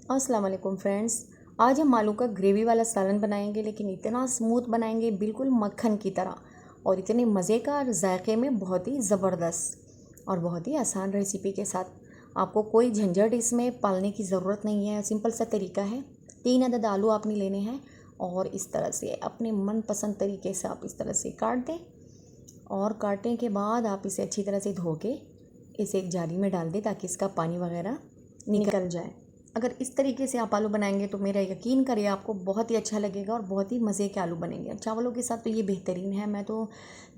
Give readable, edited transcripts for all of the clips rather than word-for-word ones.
अस्सलाम वालेकुम फ्रेंड्स। आज हम आलू का ग्रेवी वाला सालन बनाएंगे, लेकिन इतना स्मूथ बनाएंगे बिल्कुल मक्खन की तरह, और इतने मज़े का और जायके में बहुत ही ज़बरदस्त और बहुत ही आसान रेसिपी के साथ। आपको कोई झंझट इसमें पालने की ज़रूरत नहीं है। सिंपल सा तरीका है। 3 अदद आलू आपने लेने हैं और इस तरह से अपने मनपसंद तरीके से आप इस तरह से काट दें, और काटने के बाद आप इसे अच्छी तरह से धो के इसे एक जाली में डाल दें ताकि इसका पानी वगैरह निकल जाए। अगर इस तरीके से आप आलू बनाएंगे तो मेरा यकीन करिए आपको बहुत ही अच्छा लगेगा और बहुत ही मज़े के आलू बनेंगे। चावलों के साथ तो ये बेहतरीन है। मैं तो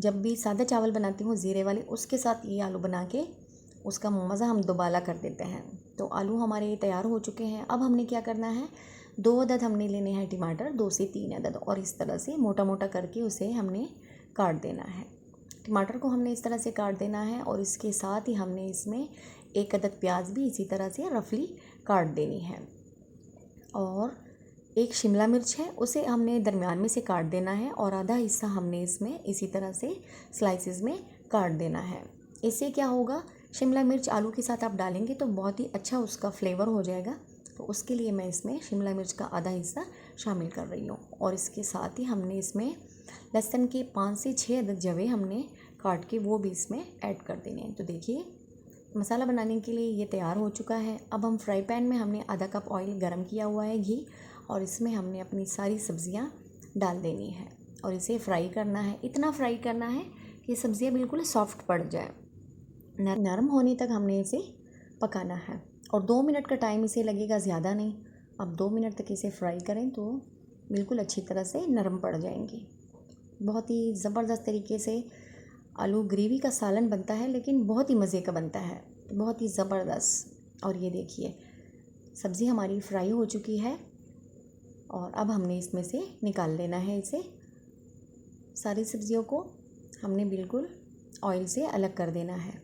जब भी सादा चावल बनाती हूँ ज़ीरे वाले, उसके साथ ये आलू बना के उसका मज़ा हम दोबाला कर देते हैं। तो आलू हमारे तैयार हो चुके हैं। अब हमने क्या करना है, 2 अदद हमने लेने हैं टमाटर, 2 से 3 अदद, और इस तरह से मोटा मोटा करके उसे हमने काट देना है। टमाटर को हमने इस तरह से काट देना है, और इसके साथ ही हमने इसमें 1 अदद प्याज भी इसी तरह से रफली काट देनी है। और एक शिमला मिर्च है, उसे हमने दरमियान में से काट देना है, और आधा हिस्सा हमने इसमें इसी तरह से स्लाइसिस में काट देना है। इससे क्या होगा, शिमला मिर्च आलू के साथ आप डालेंगे तो बहुत ही अच्छा उसका फ्लेवर हो जाएगा। तो उसके लिए मैं इसमें शिमला मिर्च का आधा हिस्सा शामिल कर रही हूँ। और इसके साथ ही हमने इसमें लहसुन के 5 से 6 अदद जवे हमने काट के वो भी इसमें ऐड कर देने हैं। तो देखिए, मसाला बनाने के लिए ये तैयार हो चुका है। अब हम फ्राई पैन में हमने आधा कप ऑयल गरम किया हुआ है, घी, और इसमें हमने अपनी सारी सब्ज़ियाँ डाल देनी है और इसे फ्राई करना है। इतना फ्राई करना है कि सब्ज़ियाँ बिल्कुल सॉफ्ट पड़ जाए। नरम होने तक हमने इसे पकाना है, और 2 मिनट का टाइम इसे लगेगा, ज़्यादा नहीं। अब 2 मिनट तक इसे फ्राई करें तो बिल्कुल अच्छी तरह से नरम पड़ जाएंगी। बहुत ही ज़बरदस्त तरीके से आलू ग्रेवी का सालन बनता है, लेकिन बहुत ही मज़े का बनता है, बहुत ही ज़बरदस्त। और ये देखिए, सब्ज़ी हमारी फ्राई हो चुकी है, और अब हमने इसमें से निकाल लेना है इसे। सारी सब्ज़ियों को हमने बिल्कुल ऑयल से अलग कर देना है।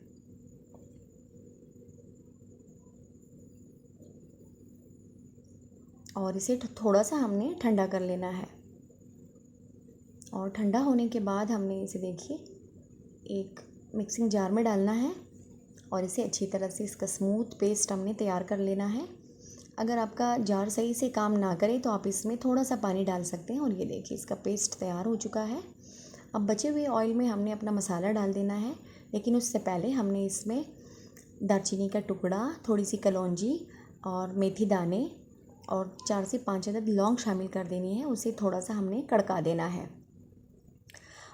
और इसे थोड़ा सा हमने ठंडा कर लेना है, और ठंडा होने के बाद हमने इसे देखिए एक मिक्सिंग जार में डालना है, और इसे अच्छी तरह से इसका स्मूथ पेस्ट हमने तैयार कर लेना है। अगर आपका जार सही से काम ना करे तो आप इसमें थोड़ा सा पानी डाल सकते हैं। और ये देखिए, इसका पेस्ट तैयार हो चुका है। अब बचे हुए ऑयल में हमने अपना मसाला डाल देना है, लेकिन उससे पहले हमने इसमें दालचीनी का टुकड़ा, थोड़ी सी कलौंजी और मेथी दाने और 4 से 5 अदद लौंग शामिल कर देनी है। उसे थोड़ा सा हमने कड़का देना है,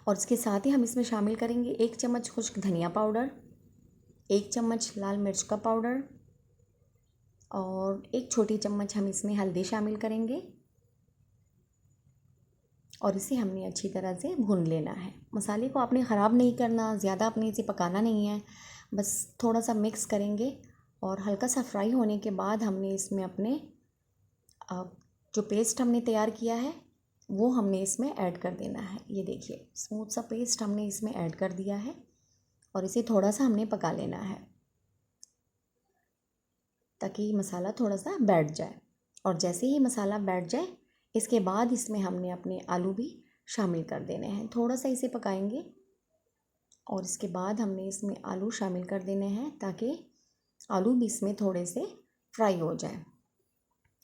और इसके साथ ही हम इसमें शामिल करेंगे 1 चम्मच खुश्क धनिया पाउडर, 1 चम्मच लाल मिर्च का पाउडर, और 1 छोटी चम्मच हम इसमें हल्दी शामिल करेंगे। और इसे हमने अच्छी तरह से भून लेना है। मसाले को आपने ख़राब नहीं करना, ज़्यादा आपने इसे पकाना नहीं है, बस थोड़ा सा मिक्स करेंगे। और हल्का सा फ्राई होने के बाद हमने इसमें अपने जो पेस्ट हमने तैयार किया है वो हमने इसमें ऐड कर देना है। ये देखिए, स्मूथ सा पेस्ट हमने इसमें ऐड कर दिया है, और इसे थोड़ा सा हमने पका लेना है ताकि मसाला थोड़ा सा बैठ जाए। और जैसे ही मसाला बैठ जाए, इसके बाद इसमें हमने अपने आलू भी शामिल कर देने हैं। थोड़ा सा इसे पकाएंगे, और इसके बाद हमने इसमें आलू शामिल कर देने हैं ताकि आलू भी इसमें थोड़े से फ्राई हो जाए।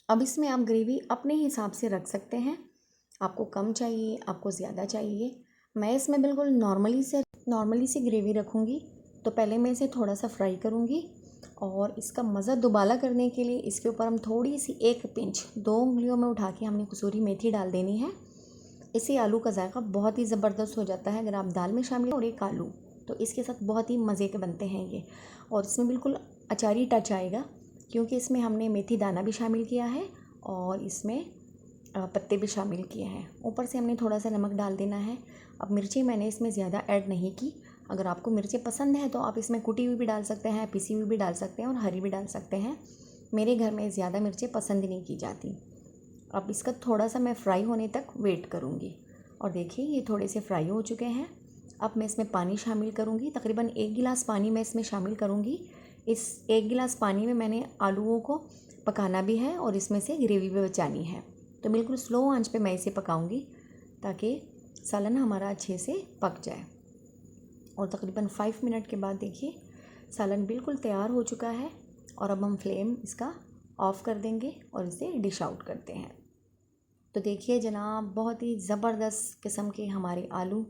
अब इसमें आप ग्रेवी अपने हिसाब से रख सकते हैं, आपको कम चाहिए, आपको ज़्यादा चाहिए। मैं इसमें बिल्कुल नॉर्मली से ग्रेवी रखूँगी। तो पहले मैं इसे थोड़ा सा फ्राई करूँगी, और इसका मज़ा दुबाला करने के लिए इसके ऊपर हम थोड़ी सी 1 पिंच 2 उंगलियों में उठा के हमने कसूरी मेथी डाल देनी है। इससे आलू का जायका बहुत ही ज़बरदस्त हो जाता है। अगर आप दाल में शामिल और एक आलू, तो इसके साथ बहुत ही मज़े के बनते हैं ये। और इसमें बिल्कुल अचारी टच आएगा, क्योंकि इसमें हमने मेथी दाना भी शामिल किया है, और इसमें पत्ते भी शामिल किए हैं। ऊपर से हमने थोड़ा सा नमक डाल देना है। अब मिर्ची मैंने इसमें ज़्यादा ऐड नहीं की। अगर आपको मिर्चें पसंद है तो आप इसमें कुटी हुई भी डाल सकते हैं, पिसी हुई भी डाल सकते हैं, और हरी भी डाल सकते हैं। मेरे घर में ज़्यादा मिर्चें पसंद नहीं की जाती। अब इसका थोड़ा सा मैं फ्राई होने तक वेट करूँगी। और देखिए, ये थोड़े से फ्राई हो चुके हैं। अब मैं इसमें पानी शामिल करूँगी। तकरीबन 1 गिलास पानी मैं इसमें शामिल करूँगी। इस 1 गिलास पानी में मैंने आलूओं को पकाना भी है, और इसमें से ग्रेवी भी बचानी है। तो बिल्कुल स्लो आंच पे मैं इसे पकाऊंगी ताकि सालन हमारा अच्छे से पक जाए। और तकरीबन 5 मिनट के बाद देखिए, सालन बिल्कुल तैयार हो चुका है। और अब हम फ्लेम इसका ऑफ़ कर देंगे और इसे डिश आउट करते हैं। तो देखिए जनाब, बहुत ही ज़बरदस्त किस्म के हमारे आलू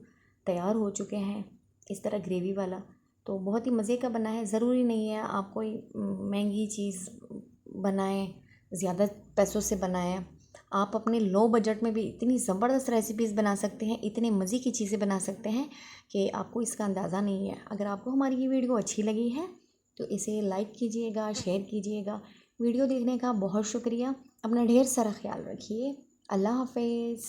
तैयार हो चुके हैं, इस तरह ग्रेवी वाला। तो बहुत ही मज़े का बना है। ज़रूरी नहीं है आप कोई महंगी चीज़ बनाएं, ज़्यादा पैसों से बनाएं। आप अपने लो बजट में भी इतनी ज़बरदस्त रेसिपीज़ बना सकते हैं, इतने मज़े की चीज़ें बना सकते हैं कि आपको इसका अंदाज़ा नहीं है। अगर आपको हमारी ये वीडियो अच्छी लगी है तो इसे लाइक कीजिएगा, शेयर कीजिएगा। वीडियो देखने का बहुत शुक्रिया। अपना ढेर सारा ख्याल रखिए। अल्लाह हाफ़िज़।